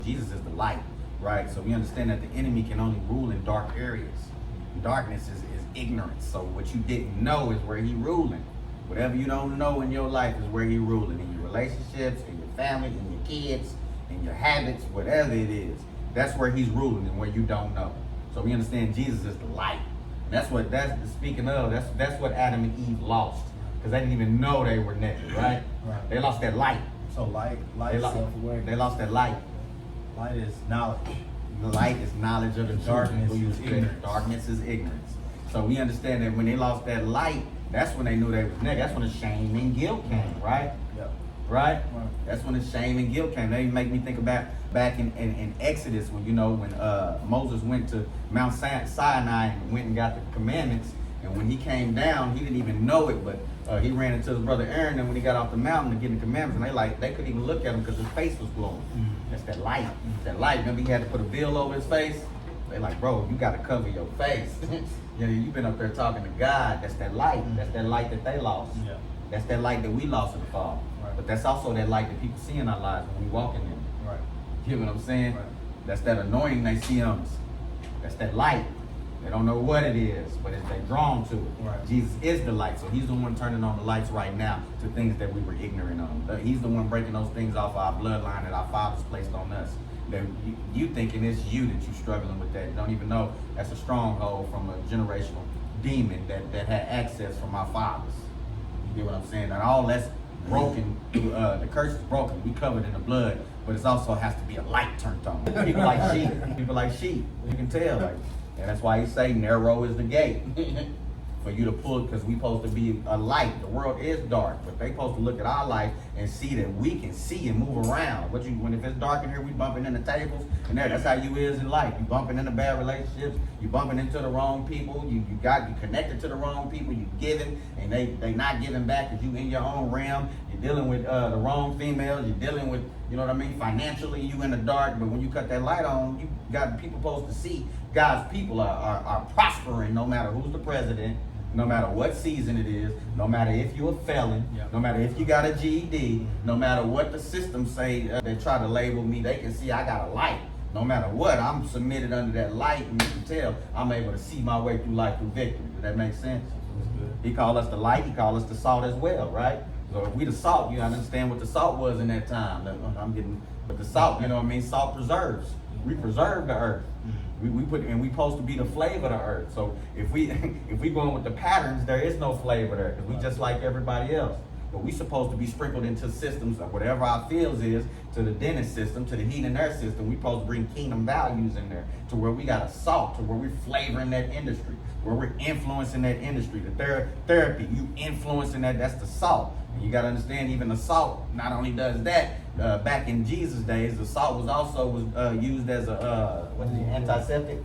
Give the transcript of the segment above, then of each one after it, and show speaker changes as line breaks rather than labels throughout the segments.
Jesus is the light, right? So we understand that the enemy can only rule in dark areas. Darkness is ignorance. So what you didn't know is where he ruling. Whatever you don't know in your life is where he ruling. In your relationships, in your family, in your kids, in your habits, whatever it is. That's where he's ruling and where you don't know. So we understand Jesus is the light. Speaking of, that's what Adam and Eve lost. Because they didn't even know they were naked, right?
Right.
They lost that light.
So light is self-awareness.
They lost that light.
Light is knowledge.
The light is knowledge of the
Darkness
truth.
is ignorance.
Darkness is ignorance. So we understand that when they lost that light, that's when they knew they was naked. That's when the shame and guilt came, right?
Yep.
Right?
Right.
That's when the shame and guilt came. They make me think about back in Exodus when Moses went to Mount Sinai and went and got the commandments. And when he came down, he didn't even know it, but he ran into his brother Aaron. And when he got off the mountain to get the commandments, and they couldn't even look at him because his face was glowing. That's that light. That light. Remember, he had to put a veil over his face. They like, bro, you got to cover your face. You've been up there talking to God. That's that light. That's that light that they lost.
Yeah.
That's that light that we lost in the fall.
Right.
But that's also that light that people see in our lives when we walk in them.
Right.
You know what I'm saying?
Right.
That's that anointing they see on us. That's that light. They don't know what it is, but they're drawn to it.
Right.
Jesus is the light, so he's the one turning on the lights right now to things that we were ignorant of. He's the one breaking those things off our bloodline that our fathers placed on us. That you thinking it's you that you're struggling with that. You don't even know that's a stronghold from a generational demon that had access from our fathers. You get what I'm saying? And all that's broken, the curse is broken. We covered in the blood, but it also has to be a light turned on. People like sheep. People like sheep. You can tell. And that's why he say narrow is the gate for you to pull, because we supposed to be a light. The world is dark, but they supposed to look at our life and see that we can see and move around. When if it's dark in here, we bumping into tables, and that's how you is in life. You bumping into bad relationships, you bumping into the wrong people, you connected to the wrong people, you giving, and they not giving back because you in your own realm. You're dealing with the wrong females, you're dealing with, you know what I mean, financially you in the dark, but when you cut that light on, you got people supposed to see God's people are prospering no matter who's the president, no matter what season it is, no matter if you're a felon, no matter if you got a GED, no matter what the system say, they try to label me, they can see I got a light. No matter what, I'm submitted under that light, and you can tell I'm able to see my way through life through victory. Does that make sense? He called us the light, he called us the salt as well, right? So if we the salt, you understand what the salt was in that time. But the salt, you know what I mean? Salt preserves. We preserve the earth. We supposed to be the flavor of the earth. So if we going with the patterns, there is no flavor there, because we just like everybody else. But we supposed to be sprinkled into systems of whatever our fields is, to the dentist system, to the heat and air system. We supposed to bring kingdom values in there, to where we got a salt, to where we're flavoring that industry, where we're influencing that industry. The therapy, you influencing that's the salt. And you got to understand, even the salt not only does that. Back in Jesus' days, the salt was also used as a antiseptic,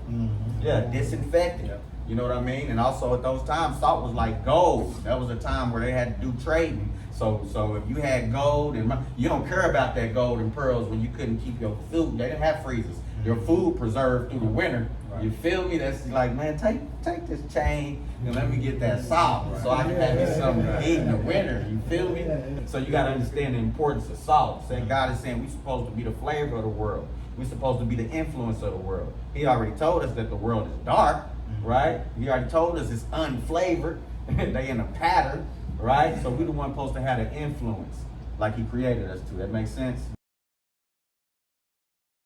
disinfectant.
Yep.
You know what I mean? And also at those times, salt was like gold. That was a time where they had to do trading. So if you had gold, and you don't care about that gold and pearls when you couldn't keep your food. They didn't have freezers. Your food preserved through the winter. Right. You feel me? That's like, man, take this chain and let me get that salt, so I can have me something to eat in the winter. You feel me? So you got to understand the importance of salt. So God is saying we're supposed to be the flavor of the world. We're supposed to be the influence of the world. He already told us that the world is dark, right? He already told us it's unflavored. They in a pattern, right? So we're the one supposed to have the influence like he created us to. That makes sense?